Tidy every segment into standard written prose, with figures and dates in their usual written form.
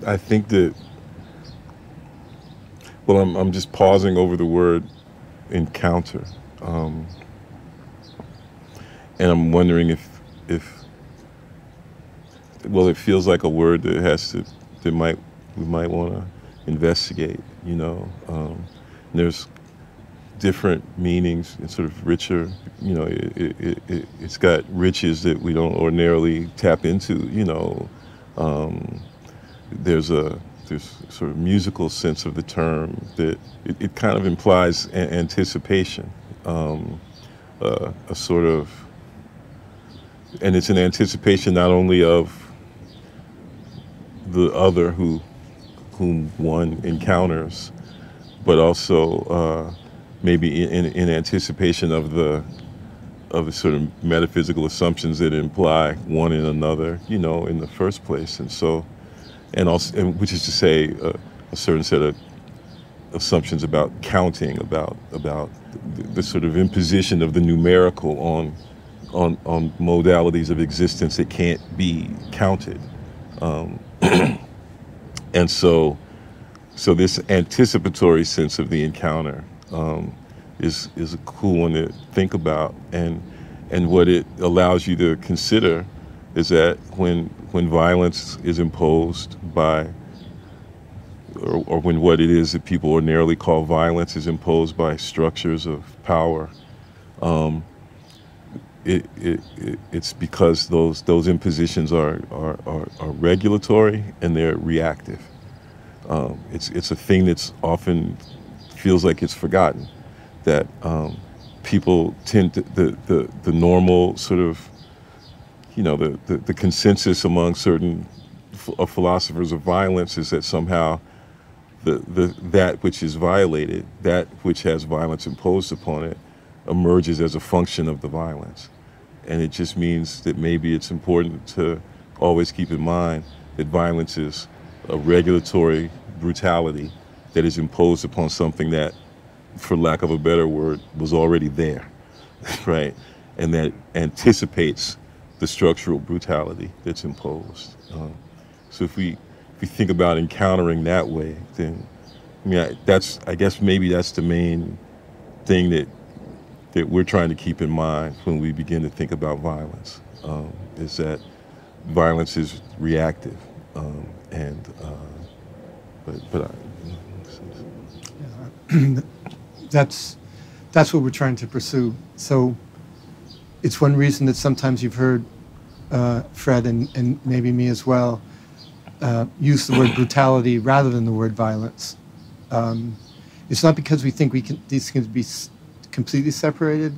I think that, well, I'm just pausing over the word encounter, um, and I'm wondering if well, it feels like a word that we might want to investigate. There's different meanings and sort of richer. It's got riches that we don't ordinarily tap into. Um, there's sort of musical sense of the term that it kind of implies anticipation, a sort of, and it's an anticipation not only of the other whom one encounters, but also maybe in anticipation of the sort of metaphysical assumptions that imply one in another, in the first place, which is to say, a certain set of assumptions about counting, about the sort of imposition of the numerical on modalities of existence that can't be counted. And so this anticipatory sense of the encounter is a cool one to think about, and what it allows you to consider is that when violence is imposed by, or when what it is that people ordinarily call violence is imposed by structures of power, it's because those impositions are regulatory and they're reactive. It's a thing that's often feels like it's forgotten, that people tend to, the normal sort of, the consensus among certain philosophers of violence is that somehow that which is violated, that which has violence imposed upon it, emerges as a function of the violence. And it just means that maybe it's important to always keep in mind that violence is a regulatory brutality that is imposed upon something that, for lack of a better word, was already there, right? And that anticipates the structural brutality that's imposed. So if we think about encountering that way, then I guess maybe that's the main thing that we're trying to keep in mind when we begin to think about violence, is that violence is reactive, that's what we're trying to pursue. So it's one reason that sometimes you've heard Fred and maybe me as well use the word brutality rather than the word violence. It's not because we think these can be completely separated,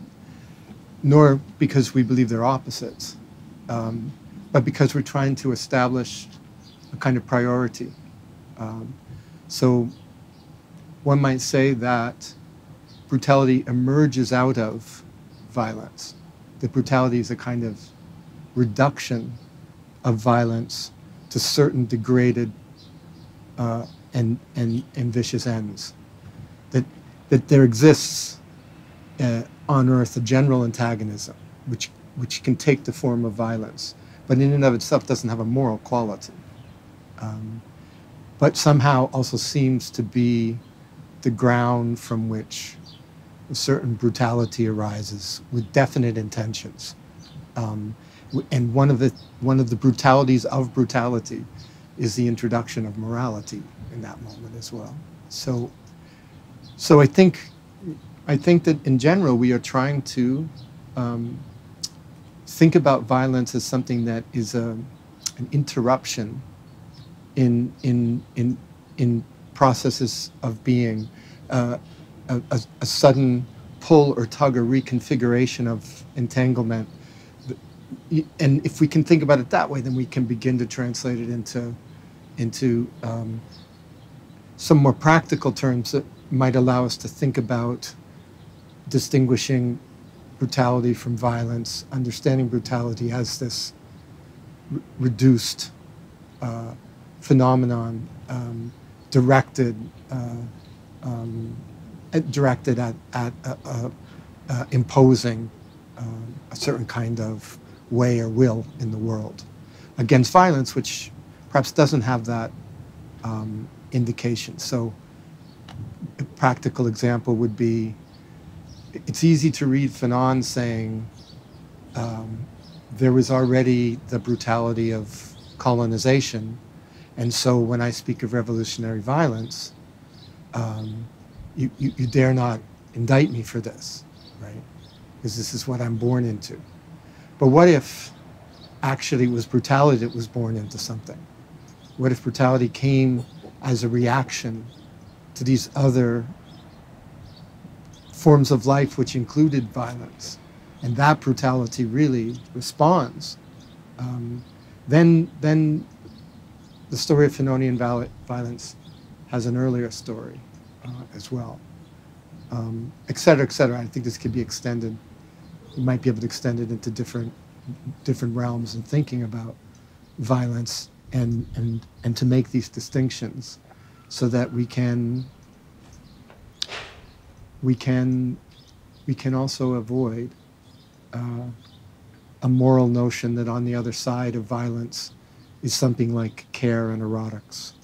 nor because we believe they're opposites, but because we're trying to establish a kind of priority. So one might say that brutality emerges out of violence. That brutality is a kind of reduction of violence to certain degraded and vicious ends. That there exists on Earth a general antagonism, which can take the form of violence, but in and of itself doesn't have a moral quality, but somehow also seems to be the ground from which a certain brutality arises with definite intentions. And one of the brutalities of brutality is the introduction of morality in that moment as well. So I think that in general we are trying to think about violence as something that is an interruption in processes of being, a sudden pull or tug or reconfiguration of entanglement. And if we can think about it that way, then we can begin to translate it into some more practical terms that might allow us to think about distinguishing brutality from violence, understanding brutality as this reduced phenomenon directed at imposing a certain kind of way or will in the world against violence, which perhaps doesn't have that indications. So a practical example would be, it's easy to read Fanon saying there was already the brutality of colonization, and so when I speak of revolutionary violence, you dare not indict me for this, right? Because this is what I'm born into. But what if actually it was brutality that was born into something? What if brutality came as a reaction to these other forms of life which included violence, and that brutality really responds? Then the story of Fanonian violence has an earlier story as well, et cetera, et cetera. I think this could be extended. You might be able to extend it into different realms in thinking about violence, and to make these distinctions so that we can also avoid a moral notion that on the other side of violence is something like care and erotics.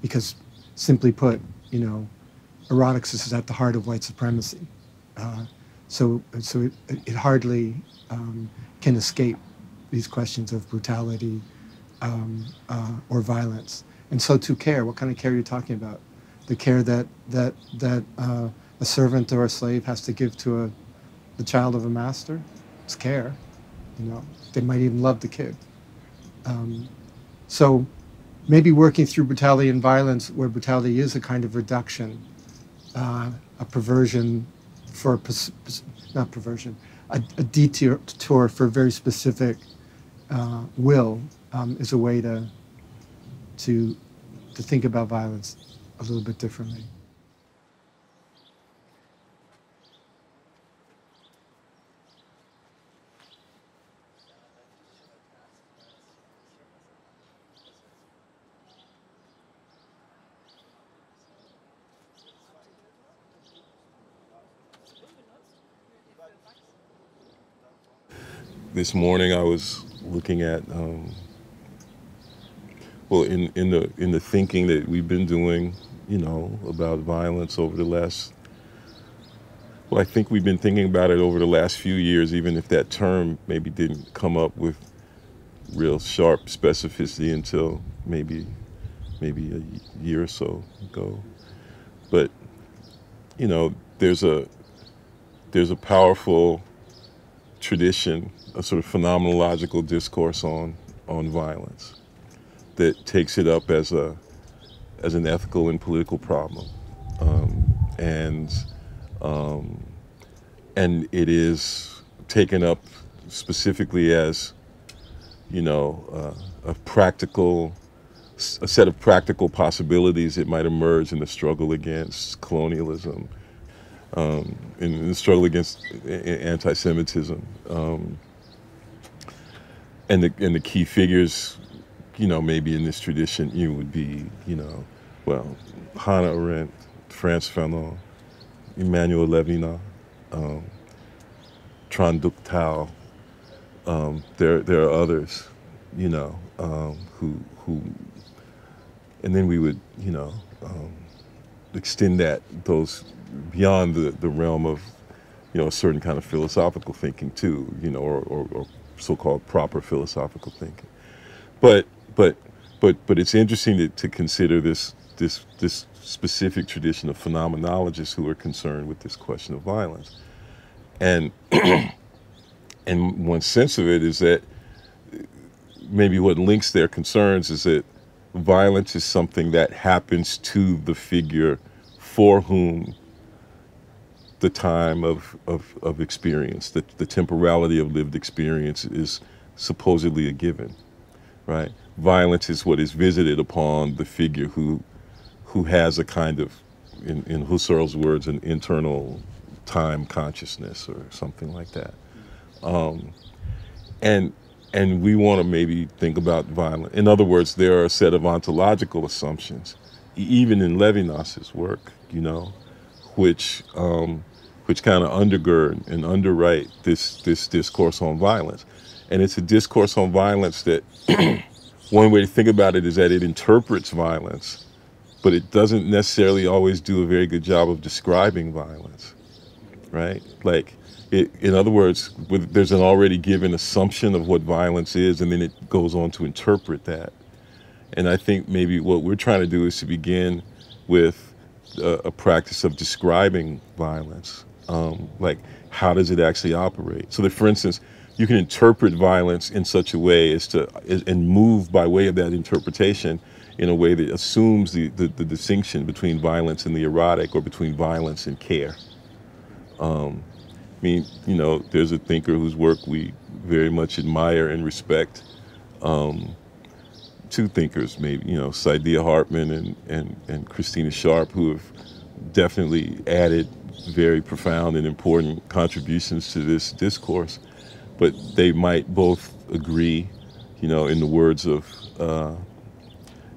Because simply put, erotics is at the heart of white supremacy. So it hardly can escape these questions of brutality or violence. And so too care. What kind of care are you talking about? The care that a servant or a slave has to give to the child of a master? It's care. They might even love the kid. So maybe working through brutality and violence, where brutality is a kind of reduction, a perversion for, not perversion, a detour for a very specific will, is a way to think about violence a little bit differently. This morning I was looking at, in the thinking that we've been doing, about violence over the last, I think we've been thinking about it over the last few years, even if that term maybe didn't come up with real sharp specificity until maybe a year or so ago. But, there's a powerful tradition, a sort of phenomenological discourse on violence that takes it up as an ethical and political problem, and it is taken up specifically as a set of practical possibilities that might emerge in the struggle against colonialism, in the struggle against anti-Semitism, and the key figures, maybe in this tradition, would be, Hannah Arendt, Frantz Fanon, Emmanuel Levinas, Tran Duc Thao. There are others, who, and then we would, extend those beyond the realm of, a certain kind of philosophical thinking too, or so-called proper philosophical thinking. But it's interesting to consider this specific tradition of phenomenologists who are concerned with this question of violence. And and one sense of it is that maybe what links their concerns is that violence is something that happens to the figure for whom the time of experience, the temporality of lived experience is supposedly a given, right? Violence is what is visited upon the figure who has a kind of, in Husserl's words, an internal time consciousness or something like that. And we want to maybe think about violence. In other words, there are a set of ontological assumptions, even in Levinas's work, which kind of undergird and underwrite this discourse on violence. And it's a discourse on violence that one way to think about it is that it interprets violence but it doesn't necessarily always do a very good job of describing violence, right? Like, in other words, there's an already given assumption of what violence is, and then it goes on to interpret that. And I think maybe what we're trying to do is to begin with a practice of describing violence. Like, how does it actually operate? So that, for instance, you can interpret violence in such a way and move by way of that interpretation in a way that assumes the distinction between violence and the erotic, or between violence and care. I mean, you know, there's a thinker whose work we very much admire and respect. Two thinkers, maybe, you know, Saidiya Hartman and Christina Sharp, who have definitely added very profound and important contributions to this discourse. But they might both agree, you know, in the words of,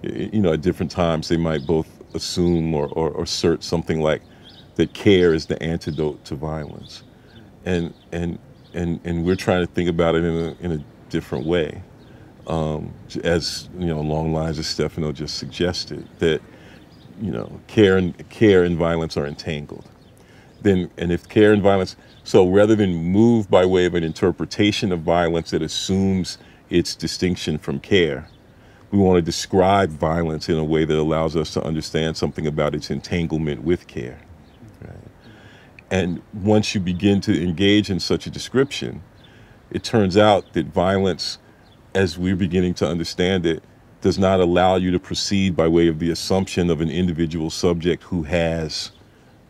you know, at different times, they might both assume or assert something like that care is the antidote to violence. And we're trying to think about it in a different way. As, you know, along the lines of Stefano just suggested, that, you know, care and violence are entangled. And if care and violence, so rather than move by way of an interpretation of violence that assumes its distinction from care, we want to describe violence in a way that allows us to understand something about its entanglement with care. Right? And once you begin to engage in such a description, it turns out that violence, as we're beginning to understand it, does not allow you to proceed by way of the assumption of an individual subject who has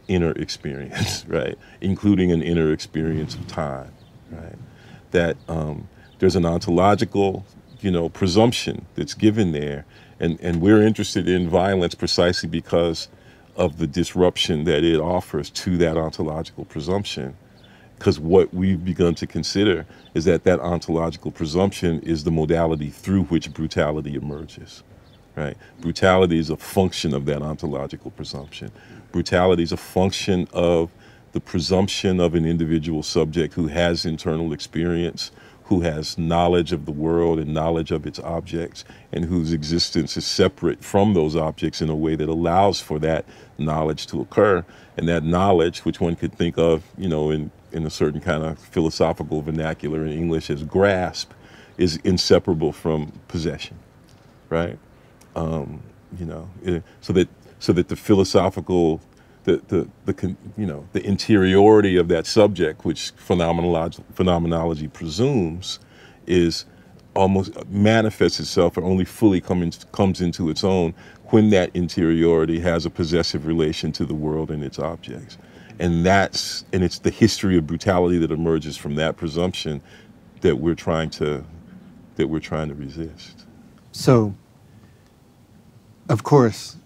inner experience, right? Including an inner experience of time, right? That there's an ontological, you know, presumption that's given there. And we're interested in violence precisely because of the disruption that it offers to that ontological presumption. Because what we've begun to consider is that ontological presumption is the modality through which brutality emerges, right? Brutality is a function of that ontological presumption. Brutality is a function of the presumption of an individual subject who has internal experience, who has knowledge of the world and knowledge of its objects, and whose existence is separate from those objects in a way that allows for that knowledge to occur. And that knowledge, which one could think of, you know, in a certain kind of philosophical vernacular in English as grasp, is inseparable from possession, right? You know, so that the philosophical, the interiority of that subject, which phenomenology presumes, is almost manifests itself or only fully comes into its own when that interiority has a possessive relation to the world and its objects. And it's the history of brutality that emerges from that presumption that we're trying to resist. So, of course,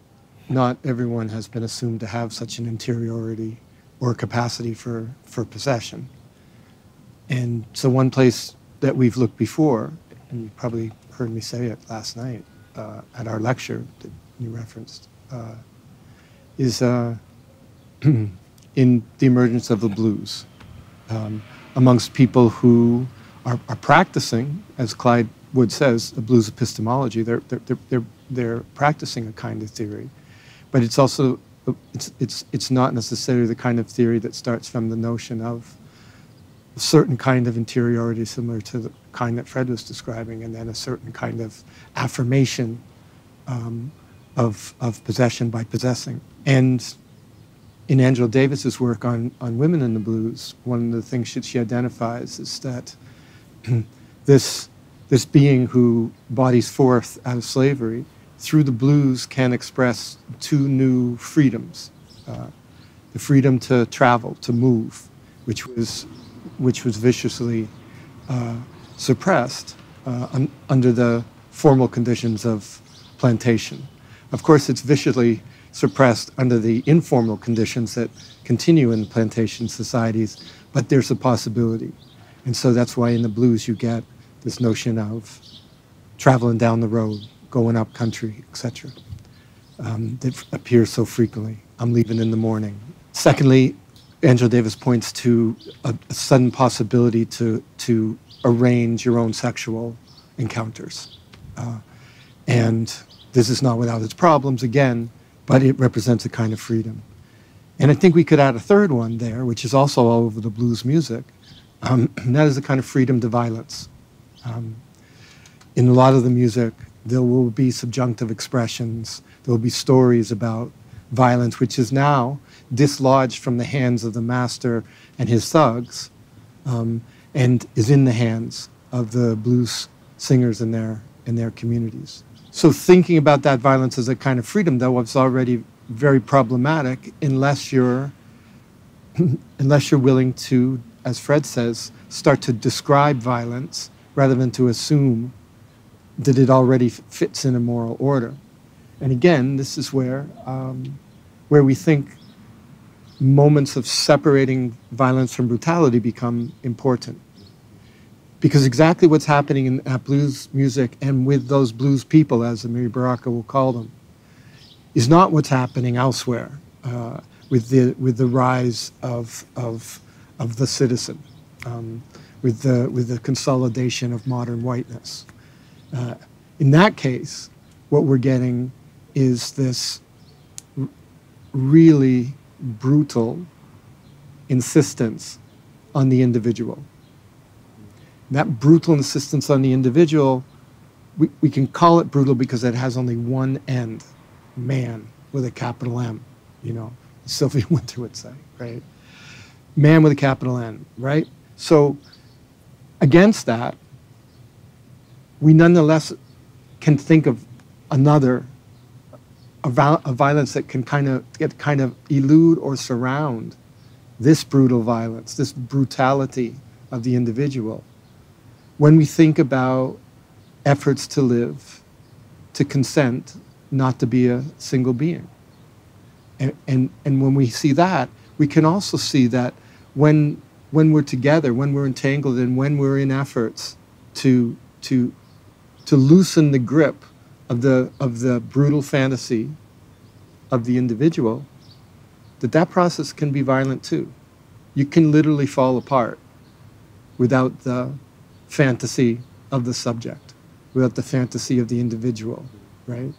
not everyone has been assumed to have such an interiority or capacity for possession. And so one place that we've looked before, and you probably heard me say it last night at our lecture that you referenced, is in the emergence of the blues amongst people who are practicing, as Clyde Wood says, the blues epistemology. They're practicing a kind of theory, but it's also it's not necessarily the kind of theory that starts from the notion of a certain kind of interiority similar to the kind that Fred was describing, and then a certain kind of affirmation of possession by possessing. And in Angela Davis's work on women in the blues, one of the things that she identifies is that this being who bodies forth out of slavery through the blues can express two new freedoms: the freedom to travel, to move, which was viciously suppressed under the formal conditions of plantation. Of course, it's viciously suppressed under the informal conditions that continue in plantation societies, but there's a possibility. And so that's why in the blues you get this notion of traveling down the road, going up country, etc. That appears so frequently. I'm leaving in the morning. Secondly, Angela Davis points to a sudden possibility to arrange your own sexual encounters. And this is not without its problems. Again, but it represents a kind of freedom. And I think we could add a third one there, which is also all over the blues music, and that is a kind of freedom to violence. In a lot of the music, there will be subjunctive expressions, there will be stories about violence, which is now dislodged from the hands of the master and his thugs, and is in the hands of the blues singers in their communities. So thinking about that violence as a kind of freedom, though, was already very problematic unless you're willing to, as Fred says, start to describe violence rather than to assume that it already fits in a moral order. And again, this is where we think moments of separating violence from brutality become important. Because exactly what's happening in blues music and with those blues people, as Amiri Baraka will call them, is not what's happening elsewhere with the rise of the citizen, with the consolidation of modern whiteness. In that case, what we're getting is this really brutal insistence on the individual. That brutal insistence on the individual, we can call it brutal because it has only one end, man with a capital M, you know, Sylvia Wynter would say, right? Man with a capital N, right? So against that, we nonetheless can think of another, a violence that can kind of elude or surround this brutal violence, this brutality of the individual. When we think about efforts to live, to consent, not to be a single being. And when we see that, we can also see that when we're together, when we're entangled, and when we're in efforts to loosen the grip of the brutal fantasy of the individual, that process can be violent too. You can literally fall apart without the fantasy of the subject, without the fantasy of the individual, right?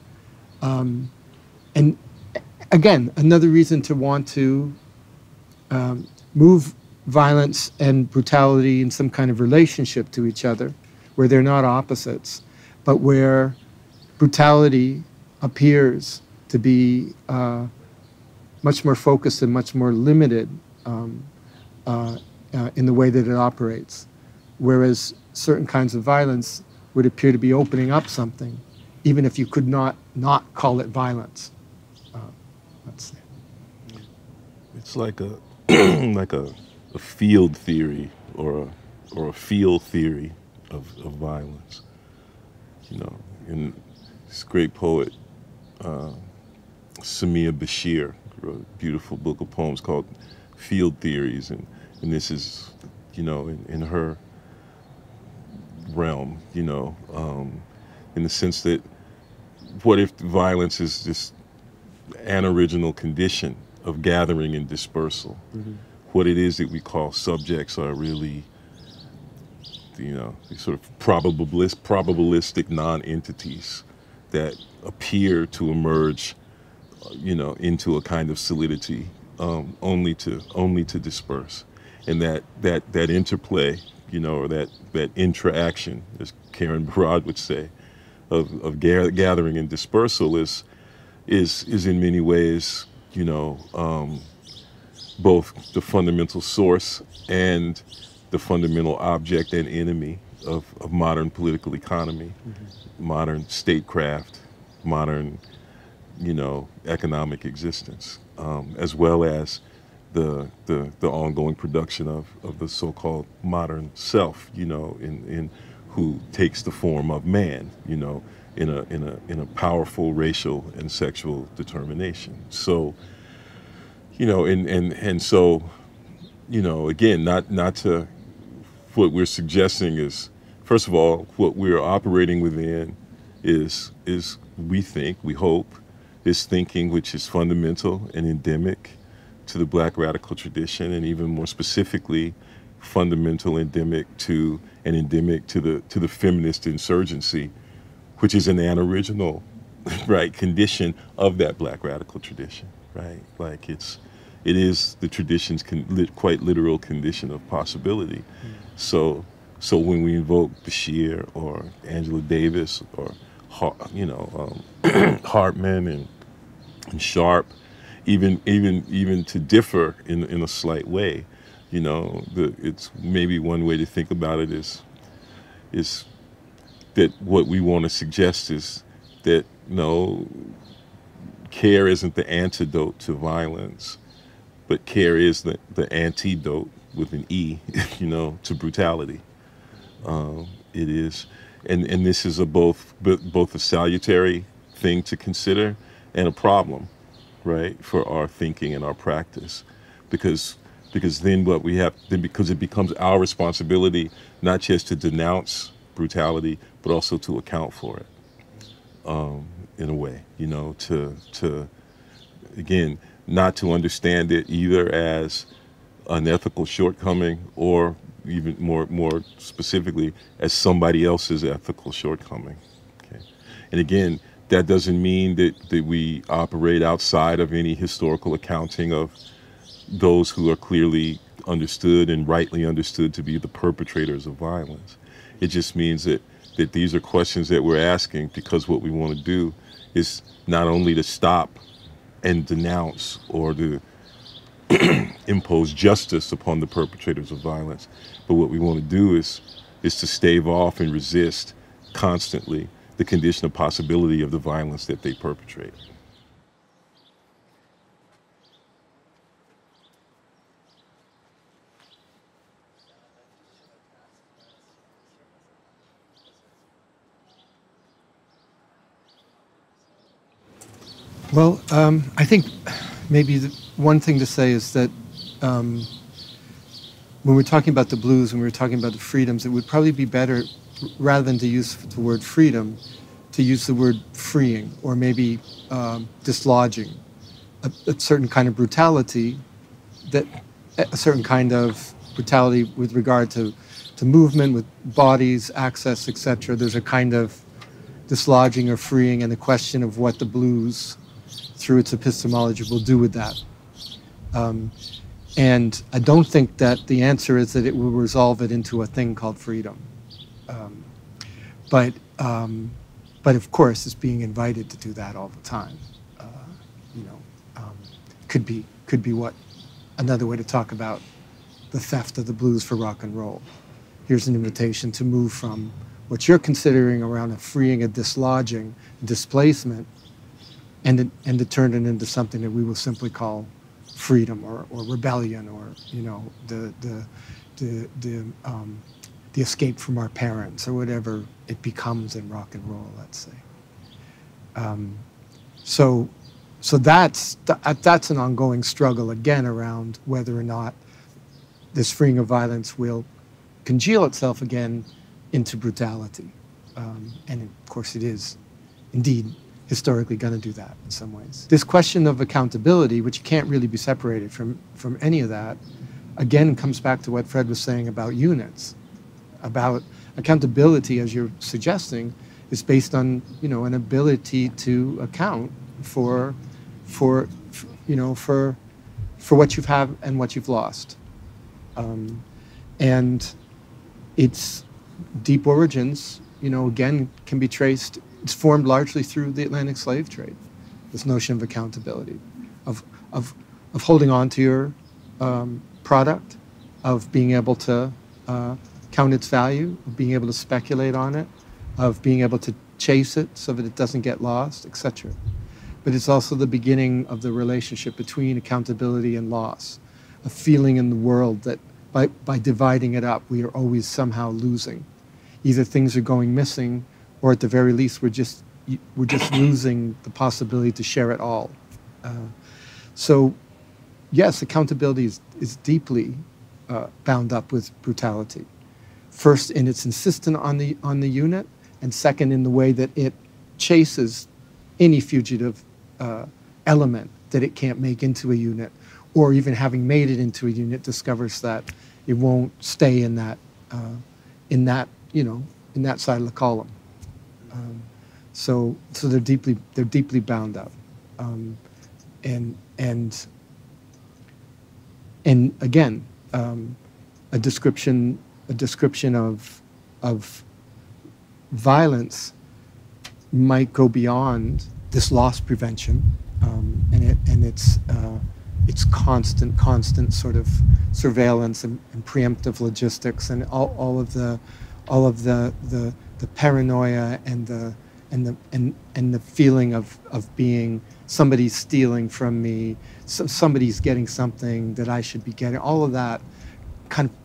And again, another reason to want to move violence and brutality in some kind of relationship to each other, where they're not opposites, but where brutality appears to be much more focused and much more limited in the way that it operates, whereas certain kinds of violence would appear to be opening up something, even if you could not call it violence. Let's say. It's like a like a field theory or a field theory of violence. You know, and this great poet Samia Bashir wrote a beautiful book of poems called Field Theories, and this is, you know, in her realm, you know, in the sense that what if violence is this anoriginal condition of gathering and dispersal? Mm-hmm. What it is that we call subjects are really, you know, these sort of probabilistic non-entities that appear to emerge, you know, into a kind of solidity, only to disperse, and that interplay, you know, or that interaction, as Karen Barad would say, of gathering and dispersal is in many ways, you know, both the fundamental source and the fundamental object and enemy of modern political economy, mm-hmm. modern statecraft, modern, you know, economic existence, as well as the ongoing production of the so-called modern self, you know, in who takes the form of man, you know, in a powerful racial and sexual determination. So, you know, and so, you know, again, not to, what we're suggesting is, first of all, what we're operating within is we hope, is thinking which is fundamental and endemic to the Black radical tradition, and even more specifically, fundamental, endemic to the feminist insurgency, which is an anoriginal right, condition of that black radical tradition, right? Like it is the tradition's quite literal condition of possibility. So when we invoke Bashir or Angela Davis or Hartman and Sharp, even to differ in a slight way, it's maybe one way to think about it is that what we want to suggest is that no, care isn't the antidote to violence, but care is the antidote with an E, to brutality. It is, and this is both a salutary thing to consider and a problem, right, for our thinking and our practice, because then because it becomes our responsibility not just to denounce brutality, but also to account for it, in a way, to again, not to understand it either as an ethical shortcoming or even more specifically as somebody else's ethical shortcoming. Okay, and again, that doesn't mean that we operate outside of any historical accounting of those who are clearly understood and rightly understood to be the perpetrators of violence. It just means that these are questions that we're asking because what we want to do is not only to stop and denounce or to impose justice upon the perpetrators of violence, but what we want to do is to stave off and resist constantly the condition of possibility of the violence that they perpetrate. Well, I think maybe one thing to say is that when we're talking about the blues, when we're talking about the freedoms, it would probably be better, rather than to use the word freedom, to use the word freeing, or maybe dislodging a certain kind of brutality, a certain kind of brutality with regard to movement, with bodies, access, etc. There's a kind of dislodging or freeing, and the question of what the blues, through its epistemology, will do with that. And I don't think that the answer is that it will resolve it into a thing called freedom. But of course, it's being invited to do that all the time. Could be what another way to talk about the theft of the blues for rock and roll. Here's an invitation to move from what you're considering around a freeing, a dislodging, displacement, and to turn it into something that we will simply call freedom or rebellion, or the escape from our parents, or whatever it becomes in rock and roll, let's say. So that's an ongoing struggle again around whether or not this freeing of violence will congeal itself again into brutality, and of course it is indeed historically going to do that in some ways. This question of accountability, which can't really be separated from any of that, again comes back to what Fred was saying about units, about accountability, as you're suggesting, is based on an ability to account for what you've had and what you've lost, and its deep origins, again, can be traced. It's formed largely through the Atlantic slave trade. This notion of accountability, of holding on to your product, of being able to count its value, of being able to speculate on it, of being able to chase it so that it doesn't get lost, etc. But it's also the beginning of the relationship between accountability and loss, a feeling in the world that by dividing it up, we are always somehow losing. Either things are going missing, or at the very least, we're just losing the possibility to share it all. So, yes, accountability is deeply bound up with brutality. First, in its insistence on the unit, and second, in the way that it chases any fugitive element that it can't make into a unit, or even having made it into a unit, discovers that it won't stay in that side of the column. So they're deeply bound up, and again, a description of violence might go beyond this loss prevention, and it's constant sort of surveillance and preemptive logistics and all of the paranoia and the feeling of being somebody's stealing from me, somebody's getting something that I should be getting. All of that kind of,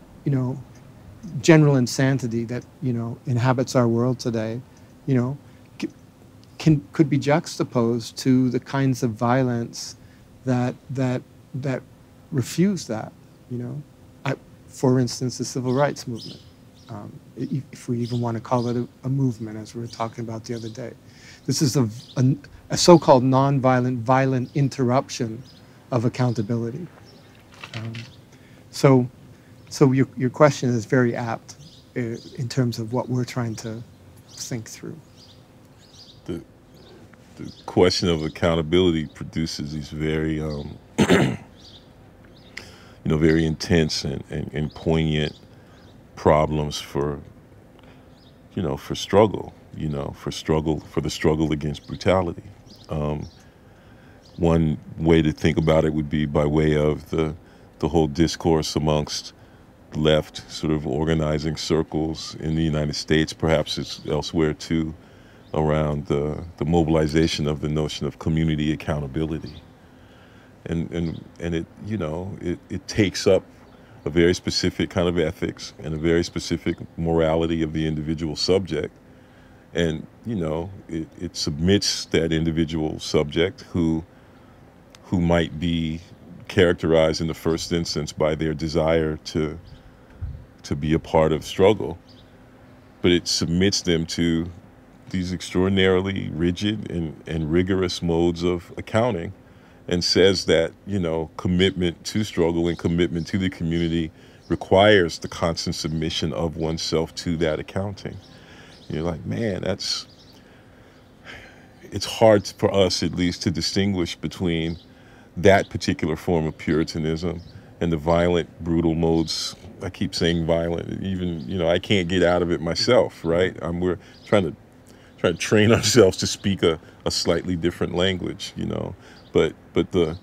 general insanity that, inhabits our world today, could be juxtaposed to the kinds of violence that refuse that. For instance, the civil rights movement, if we even want to call it a movement, as we were talking about the other day. This is a so-called non-violent, violent interruption of accountability. So your question is very apt in terms of what we're trying to think through. The question of accountability produces these very, very intense and poignant problems for the struggle against brutality. One way to think about it would be by way of the whole discourse amongst left sort of organizing circles in the United States, perhaps it's elsewhere too, around the mobilization of the notion of community accountability. And it takes up a very specific kind of ethics and a very specific morality of the individual subject. And, it submits that individual subject who might be characterized in the first instance by their desire to be a part of struggle, but it submits them to these extraordinarily rigid and rigorous modes of accounting, and says that, commitment to struggle and commitment to the community requires the constant submission of oneself to that accounting. You're like, man, it's hard for us, at least, to distinguish between that particular form of Puritanism and the violent, brutal modes. I keep saying violent, even, I can't get out of it myself, right? We're trying to train ourselves to speak a slightly different language, but the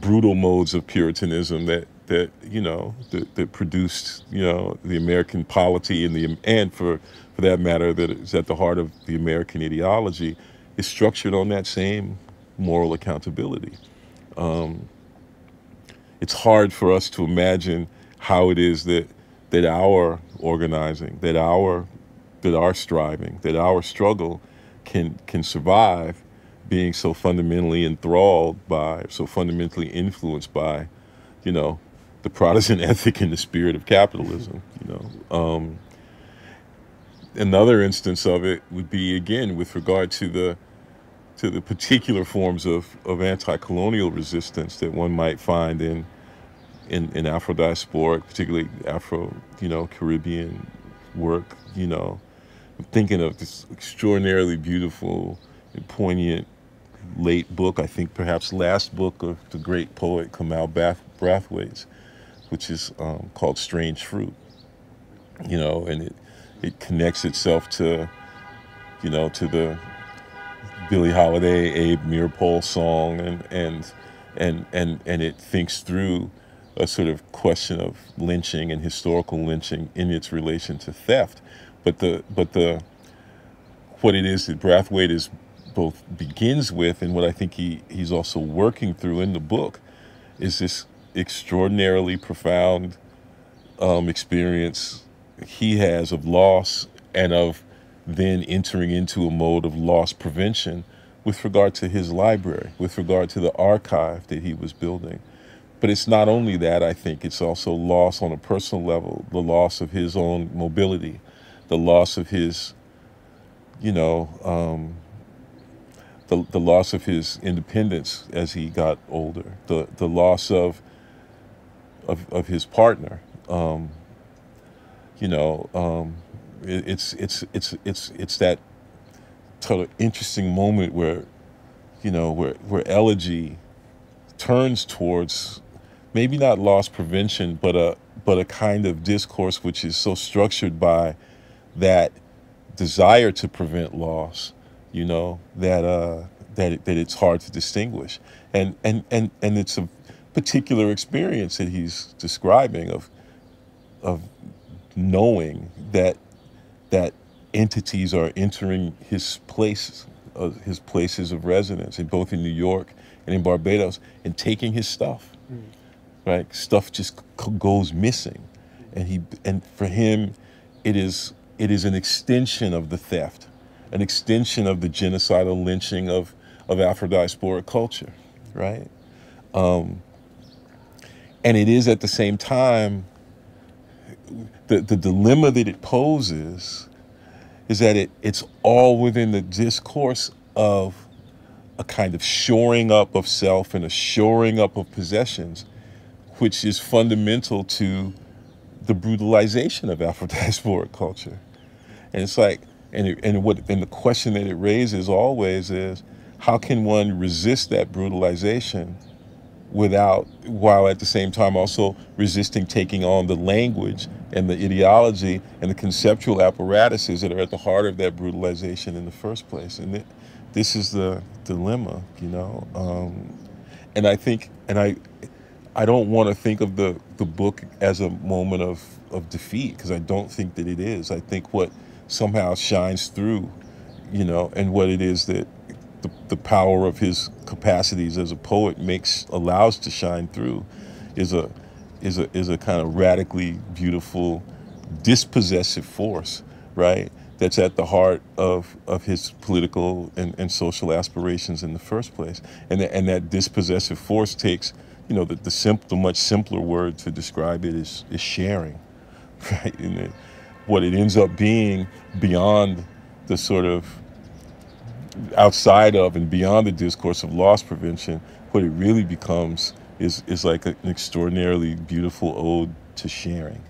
brutal modes of Puritanism that produced, the American polity and for that matter, that is at the heart of the American ideology, is structured on that same moral accountability. It's hard for us to imagine how it is that our organizing, that our striving, that our struggle can survive being so fundamentally enthralled by, so fundamentally influenced by, the Protestant ethic and the spirit of capitalism. Another instance of it would be, again, with regard to the particular forms of anti-colonial resistance that one might find in Afro-diasporic, particularly Caribbean work. I'm thinking of this extraordinarily beautiful and poignant late book, I think perhaps last book of the great poet Kamau Brathwaite's, which is called Strange Fruit. And it connects itself to the Billie Holiday, Abe Meeropol song, and it thinks through a sort of question of lynching and historical lynching in its relation to theft. But what it is that Brathwaite is both begins with, and what I think he's also working through in the book, is this extraordinarily profound experience he has of loss, and of then entering into a mode of loss prevention with regard to his library, with regard to the archive that he was building. But it's not only that, I think it's also loss on a personal level, the loss of his own mobility, the loss of his, the loss of his independence as he got older, the loss of his partner. It's that sort of interesting moment where, you know, where elegy turns towards maybe not loss prevention, but a kind of discourse which is so structured by that desire to prevent loss, you know, that it's hard to distinguish, and it's a particular experience that he's describing of knowing that entities are entering his places of residence, in both in New York and in Barbados, and taking his stuff. Right, stuff just goes missing, and for him, it is an extension of the theft, an extension of the genocidal lynching of Afro-diasporic culture, right? And it is at the same time, the dilemma that it poses is that it's all within the discourse of a kind of shoring up of self and a shoring up of possessions, which is fundamental to the brutalization of Afro-diasporic culture. And it's like, and the question that it raises always is, how can one resist that brutalization while at the same time also resisting taking on the language and the ideology and the conceptual apparatuses that are at the heart of that brutalization in the first place? And this is the dilemma, you know? And I think, I don't want to think of the book as a moment of defeat, because I don't think that it is. I think what somehow shines through, you know, and what it is that the power of his capacities as a poet allows to shine through is a kind of radically beautiful dispossessive force, right? That's at the heart of his political and social aspirations in the first place. And that dispossessive force takes, you know, the much simpler word to describe it is sharing, right? And what it ends up being beyond the sort of outside of and beyond the discourse of loss prevention, what it really becomes is like an extraordinarily beautiful ode to sharing,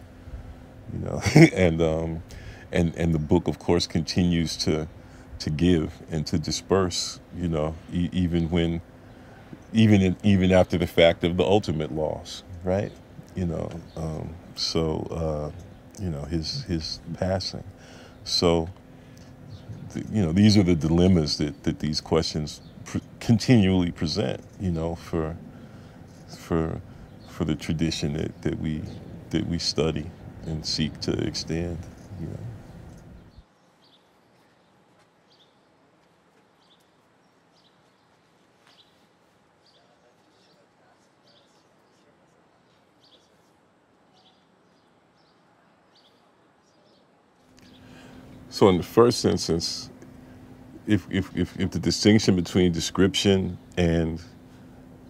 you know. and the book, of course, continues to give and to disperse, you know, even after the fact of the ultimate loss, right? You know, you know, his passing. So, you know, these are the dilemmas that these questions continually present, you know, for the tradition that we study and seek to extend, you know. So in the first instance, if the distinction between description and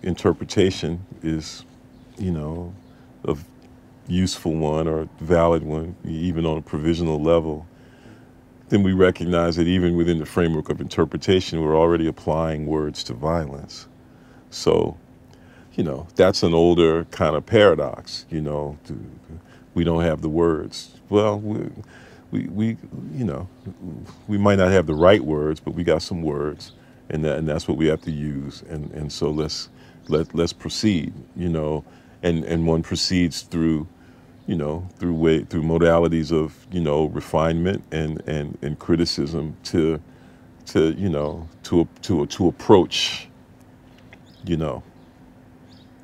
interpretation is, you know, a useful one or a valid one, even on a provisional level, then we recognize that even within the framework of interpretation, we're already applying words to violence. So, you know, that's an older kind of paradox, you know, we don't have the words. Well, we you know, we might not have the right words, but we got some words, and that's what we have to use. And so let's proceed, you know, and one proceeds through, you know, through modalities of, you know, refinement and criticism to you know, to approach, you know,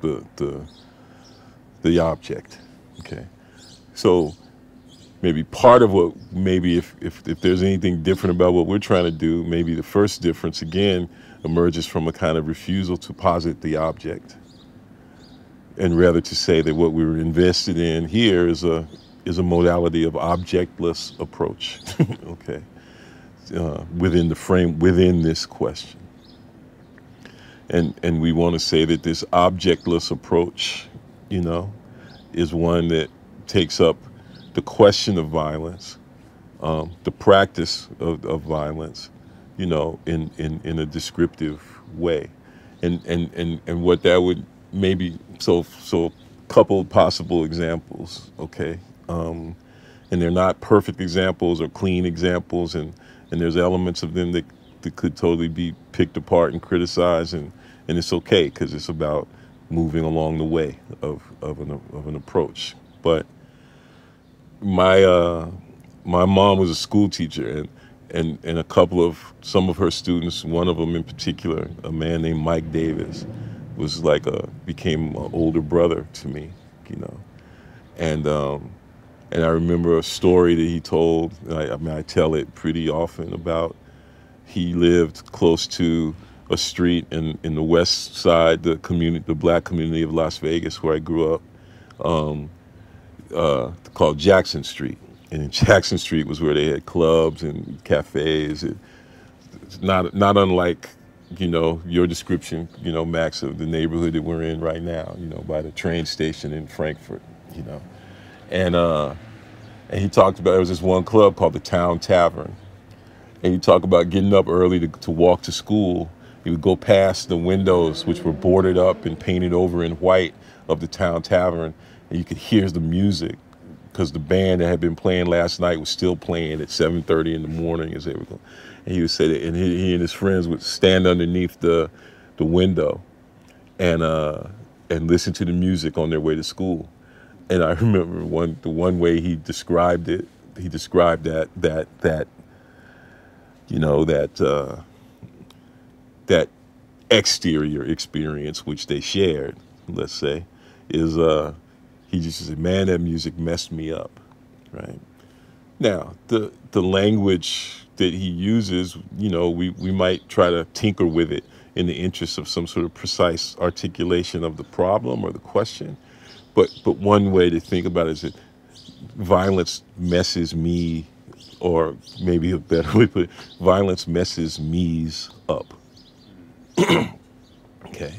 the object. Okay, so maybe part of what, maybe if there's anything different about what we're trying to do, maybe the first difference again emerges from a kind of refusal to posit the object, and rather to say that what we were invested in here is a modality of objectless approach. Okay, within this question, and we want to say that this objectless approach, you know, is one that takes up the question of violence, the practice of violence, you know, in a descriptive way, and what that would maybe, so a couple possible examples, okay, and they're not perfect examples or clean examples, and there's elements of them that that could totally be picked apart and criticized, and it's okay because it's about moving along the way of an approach. But my mom was a school teacher, and a couple of some of her students, one of them in particular, a man named Mike Davis, was like became an older brother to me, you know, and I remember a story that he told. I mean, I tell it pretty often about. He lived close to a street in the west side, the black community of Las Vegas, where I grew up, called Jackson Street. And in Jackson Street was where they had clubs and cafes. It's not unlike, you know, your description, you know, Max, of the neighborhood that we're in right now, you know, by the train station in Frankfurt, you know. And he talked about, there was this one club called the Town Tavern. And he talked about getting up early to walk to school. He would go past the windows, which were boarded up and painted over in white, of the Town Tavern. And you could hear the music, because the band that had been playing last night was still playing at 7:30 in the morning as they were going. And he would say that, and he and his friends would stand underneath the window and listen to the music on their way to school. And I remember the one way he described it. He described that you know, that exterior experience which they shared, let's say, is he just said, man, that music messed me up, right? Now, the language that he uses, you know, we might try to tinker with it in the interest of some sort of precise articulation of the problem or the question. But one way to think about it is that violence messes me, or maybe a better way to put it, violence messes me's up. Okay.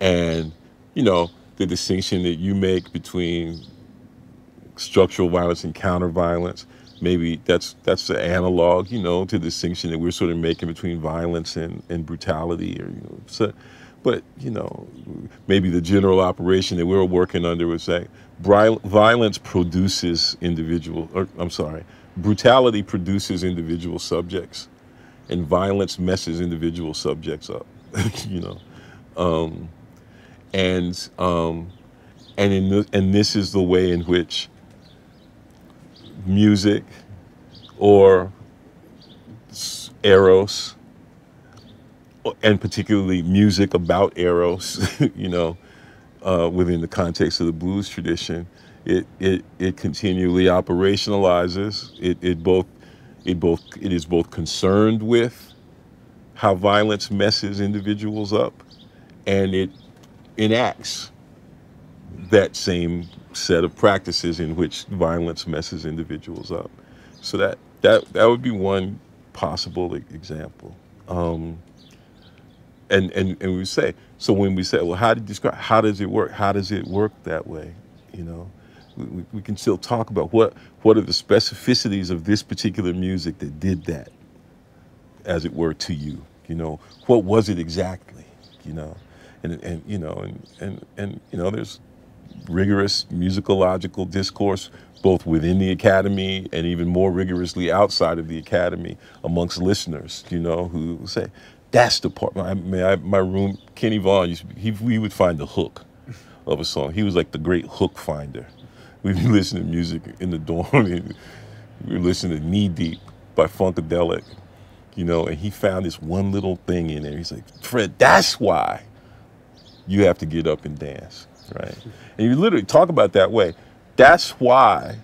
And, you know, the distinction that you make between structural violence and counter violence, maybe that's the analog, you know, to the distinction that we're sort of making between violence and brutality, or, you know, so, but, you know, maybe the general operation that we're working under would say violence produces brutality produces individual subjects, and violence messes individual subjects up, you know. And this is the way in which music, or eros, and particularly music about eros, you know, within the context of the blues tradition, it continually operationalizes. It is both concerned with how violence messes individuals up, and it enacts that same set of practices in which violence messes individuals up. So that would be one possible example. And we say, so when we say, well, how does it work? How does it work that way? You know, we can still talk about what are the specificities of this particular music that did that, as it were, to you. You know, what was it exactly? You know, and you know, and you know, there's rigorous musicological discourse both within the Academy and even more rigorously outside of the Academy amongst listeners, you know, who say, that's the part. My room, Kenny Vaughn, we would find the hook of a song. He was like the great hook finder. We'd be listening to music in the dorm. We were listening to Knee Deep by Funkadelic, you know, and he found this one little thing in there. He's like, Fred, that's why you have to get up and dance, right? And you literally talk about that way. That's why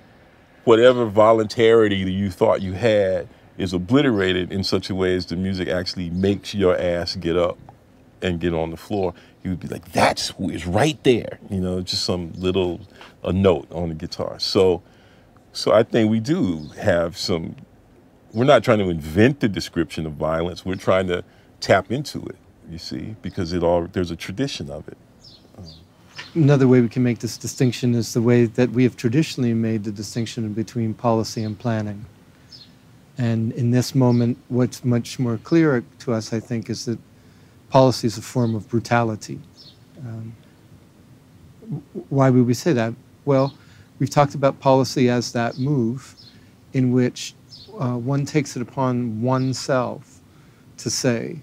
whatever voluntarity that you thought you had is obliterated in such a way as the music actually makes your ass get up and get on the floor. You would be like, that's who is right there, you know, just some little a note on the guitar. So I think we do have some. We're not trying to invent the description of violence. We're trying to tap into it, you see, because there's a tradition of it. Another way we can make this distinction is the way that we have traditionally made the distinction between policy and planning. And in this moment, what's much more clear to us, I think, is that policy is a form of brutality. Why would we say that? Well, we've talked about policy as that move in which one takes it upon oneself to say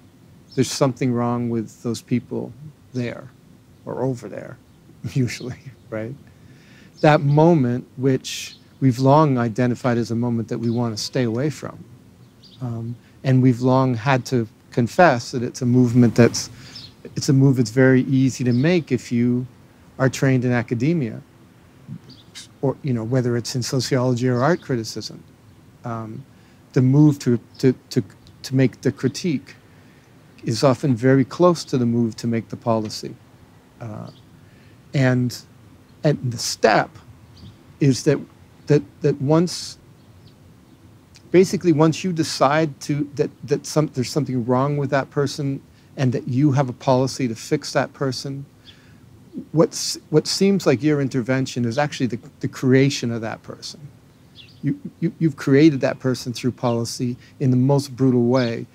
there's something wrong with those people there or over there, usually, right? That moment, which we've long identified as a moment that we want to stay away from. And we've long had to confess that it's a move that's very easy to make if you are trained in academia, or whether it's in sociology or art criticism. The move to make the critique is often very close to the move to make the policy. And the step is that once you decide that there's something wrong with that person and that you have a policy to fix that person, what seems like your intervention is actually the creation of that person. You've created that person through policy in the most brutal way,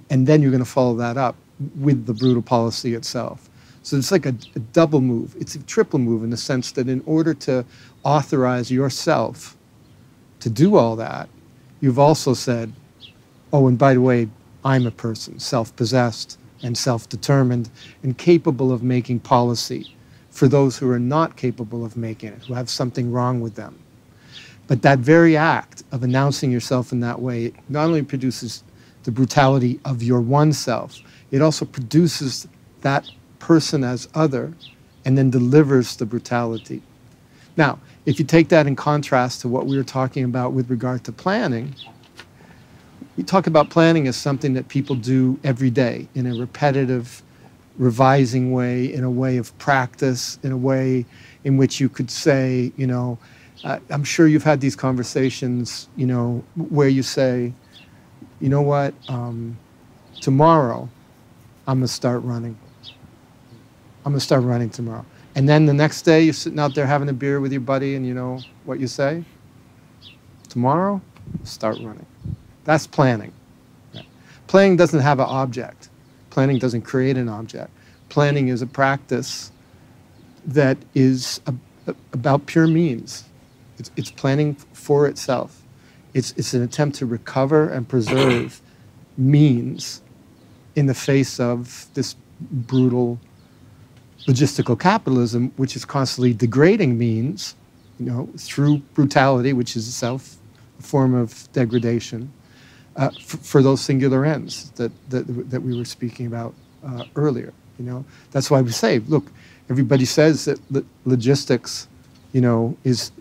and then you're going to follow that up with the brutal policy itself. So it's like a double move. It's a triple move in the sense that in order to authorize yourself to do all that, you've also said, oh, and by the way, I'm a person, self-possessed and self-determined and capable of making policy for those who are not capable of making it, who have something wrong with them. But that very act of announcing yourself in that way not only produces the brutality of your one self, it also produces that person as other and then delivers the brutality. Now, if you take that in contrast to what we were talking about with regard to planning, we talk about planning as something that people do every day in a repetitive, revising way, in a way of practice, in a way in which you could say, I'm sure you've had these conversations, where you say, you know what, tomorrow I'm going to start running. I'm going to start running tomorrow. And then the next day you're sitting out there having a beer with your buddy and you know what you say? Tomorrow, start running. That's planning. Right? Planning doesn't have an object. Planning doesn't create an object. Planning is a practice that is about pure means. It's planning for itself. It's an attempt to recover and preserve means in the face of this brutal logistical capitalism, which is constantly degrading means, through brutality, which is itself a form of degradation, for those singular ends that we were speaking about earlier. That's why we say, look, everybody says that logistics, is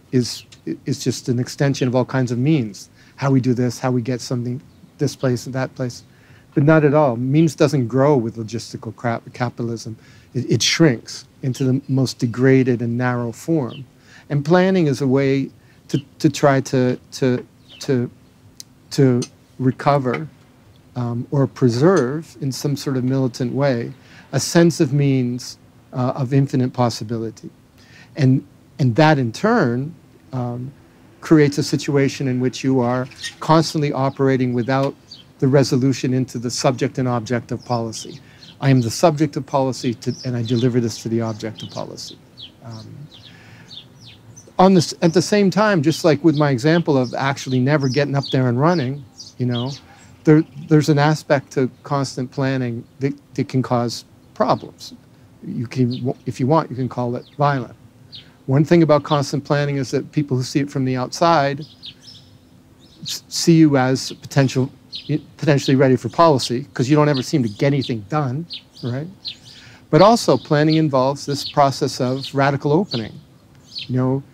just an extension of all kinds of means. How we do this, how we get something this place and that place, but not at all. Means doesn't grow with logistical capitalism. It shrinks into the most degraded and narrow form. And planning is a way to try to recover or preserve in some sort of militant way a sense of means of infinite possibility. And that in turn creates a situation in which you are constantly operating without the resolution into the subject and object of policy. I am the subject of policy, and I deliver this to the object of policy. At the same time, just like with my example of actually never getting up there and running, there's an aspect to constant planning that can cause problems. You can, if you want, you can call it violent. One thing about constant planning is that people who see it from the outside see you as potentially ready for policy, because you don't ever seem to get anything done, right? But also planning involves this process of radical opening. You're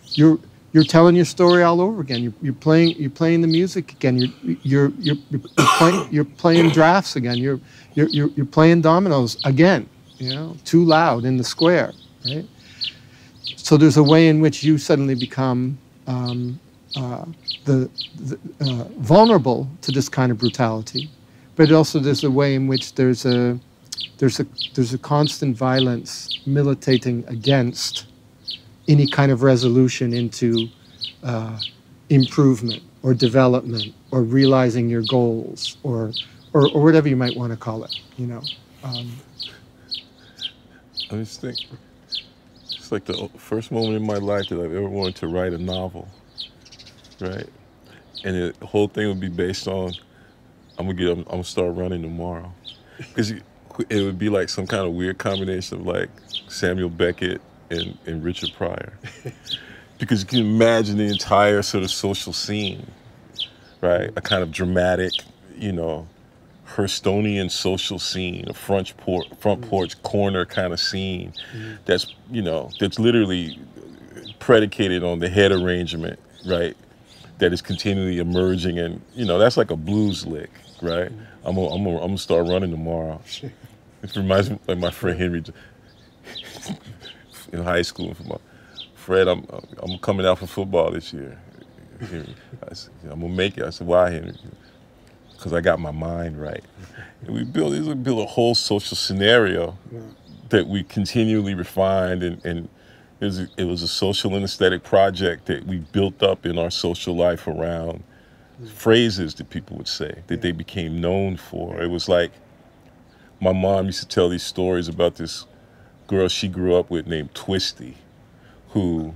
telling your story all over again. You're playing the music again. You're playing drafts again. You're playing dominoes again. Too loud in the square, right? So there's a way in which you suddenly become vulnerable to this kind of brutality, but also there's a way in which there's a constant violence militating against any kind of resolution into improvement or development or realizing your goals or whatever you might want to call it. I just think it's like the first moment in my life that I've ever wanted to write a novel, right? And the whole thing would be based on I'm gonna start running tomorrow, because it would be like some kind of weird combination of like Samuel Beckett and Richard Pryor, because you can imagine the entire sort of social scene, right? A kind of dramatic, you know, Hurstonian social scene, a front porch corner kind of scene, that's, you know, that's literally predicated on the head arrangement, right? That is continually emerging, and you know, that's like a blues lick, right? I'm gonna start running tomorrow. It reminds me like my friend Henry in high school. Fred, I'm coming out for football this year. I said, I'm gonna make it. I said, why, Henry? Because I got my mind right. And we built a whole social scenario that we continually refined, and it was a social and aesthetic project that we built up in our social life around phrases that people would say that they became known for. It was like my mom used to tell these stories about this girl she grew up with named Twisty, who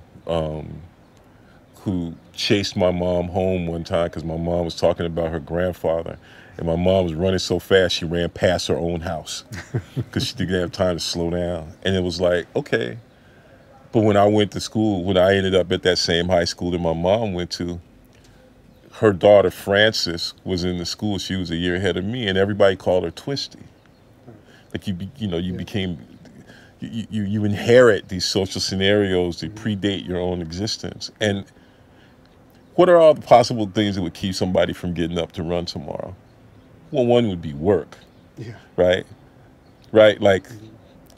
chased my mom home one time because my mom was talking about her grandfather, and my mom was running so fast she ran past her own house because she didn't have time to slow down. And it was like, okay. But when I went to school, when I ended up at that same high school that my mom went to, her daughter Frances was in the school. She was a year ahead of me, and everybody called her Twisty. Like you became, you inherit these social scenarios that predate your own existence. And what are all the possible things that would keep somebody from getting up to run tomorrow? Well, one would be work, right? Right, like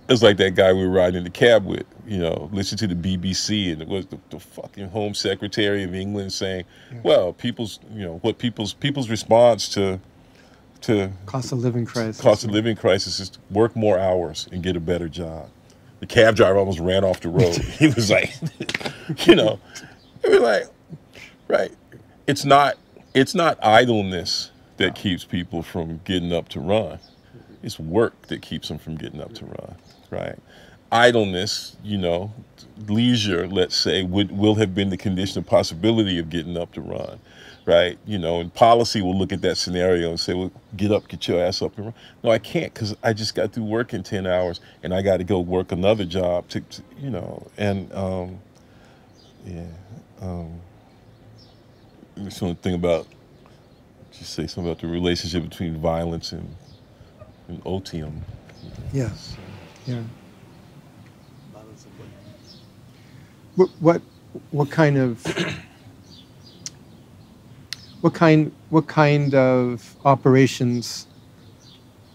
it's like that guy we were riding in the cab with, you know, listen to the BBC, and it was the fucking Home Secretary of England saying, well, people's response to cost of living crisis. Cost of living crisis is to work more hours and get a better job. The cab driver almost ran off the road. He was like, you know, it was like, right. It's not idleness that keeps people from getting up to run. It's work that keeps them from getting up to run, right? Idleness, you know, leisure, let's say, will have been the condition of possibility of getting up to run, right? You know, and policy will look at that scenario and say, well, get up, get your ass up and run. No, I can't, because I just got through working 10 hours and I got to go work another job to you know, and just want to think about, just say something about the relationship between violence and otium. Yes. Yeah. What kind of operations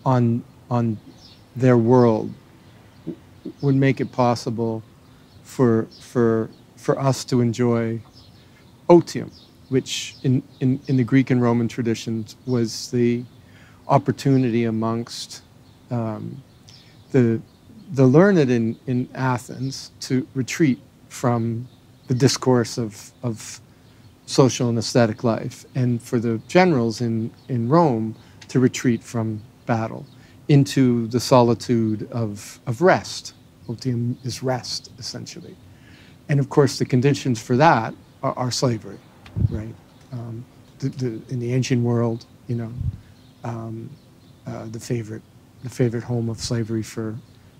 on their world would make it possible for us to enjoy otium, which in the Greek and Roman traditions was the opportunity amongst the learned in Athens to retreat from the discourse of social and aesthetic life, and for the generals in Rome to retreat from battle into the solitude of rest. Otium is rest, essentially. And of course, the conditions for that are slavery, right? In the ancient world, you know, the favorite home of slavery for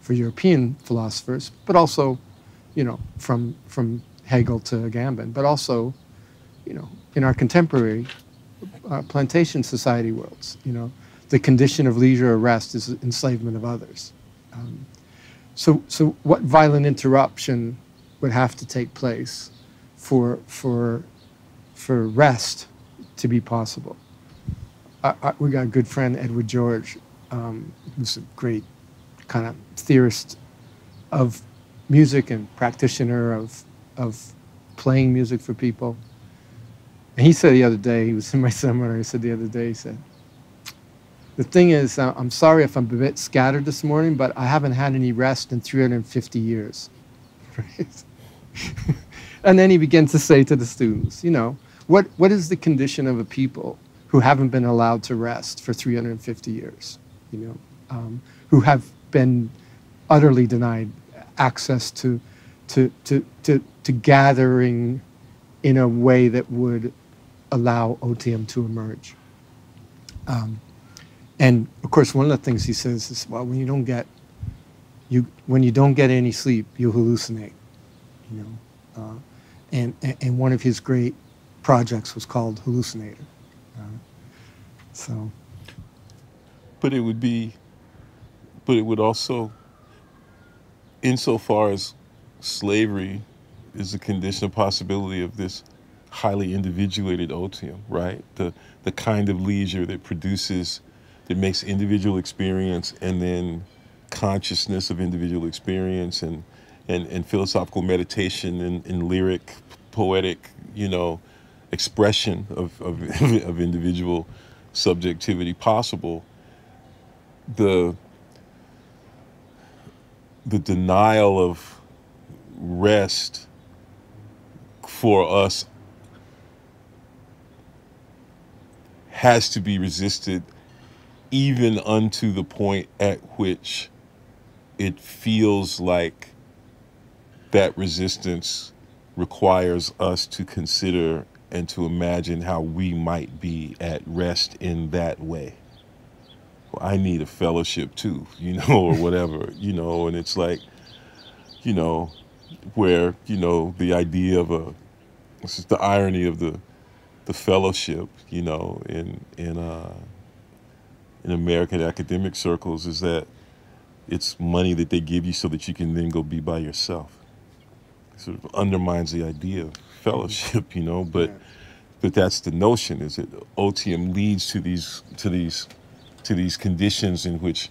European philosophers, but also, you know, from Hegel to Agamben, but also, you know, in our contemporary plantation society worlds, you know, the condition of leisure or rest is enslavement of others. So what violent interruption would have to take place for rest to be possible? We got a good friend, Edward George, who's a great kind of theorist of music and practitioner of playing music for people. And he said the other day, he was in my seminar, he said the other day, he said, the thing is, I'm sorry if I'm a bit scattered this morning, but I haven't had any rest in 350 years. Right? And then he began to say to the students, you know, what is the condition of a people who haven't been allowed to rest for 350 years, you know, who have been utterly denied access to gathering in a way that would allow otium to emerge. And of course, one of the things he says is, well, when you don't get any sleep, you hallucinate. You know, and one of his great projects was called Hallucinator. So, but it would also, insofar as slavery is a conditional possibility of this highly individuated otium, right? The kind of leisure that makes individual experience and then consciousness of individual experience and philosophical meditation and lyric, poetic, expression of individual subjectivity possible. The denial of rest for us has to be resisted, even unto the point at which it feels like that resistance requires us to consider and to imagine how we might be at rest in that way. Well, I need a fellowship too, or whatever, and it's like, where, the idea of this is the irony of the fellowship, in American academic circles, is that it's money that they give you so that you can then go be by yourself. It sort of undermines the idea of fellowship, but that's the notion, is that otium leads to these conditions in which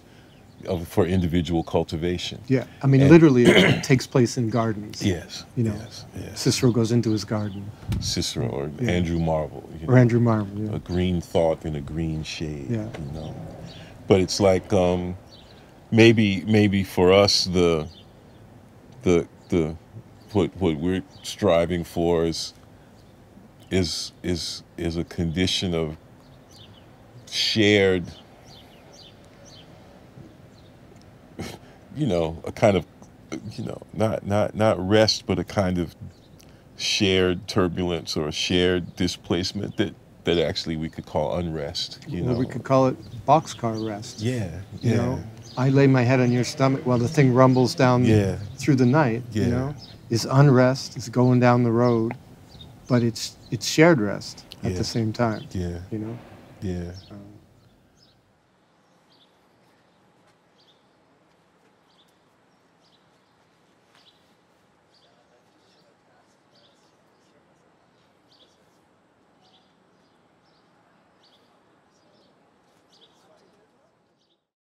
for individual cultivation. Yeah, I mean, literally, it takes place in gardens. Yes, yes. Cicero goes into his garden. Cicero or Andrew Marvell. Or Andrew Marvell, yeah. A green thought in a green shade, yeah. But it's like, maybe for us, what we're striving for is a condition of shared, a kind of, not rest, but a kind of shared turbulence or a shared displacement that actually we could call unrest. Well, we could call it boxcar rest. Yeah. I lay my head on your stomach while the thing rumbles down through the night. It's unrest. It's going down the road, but it's shared rest at the same time. Yeah.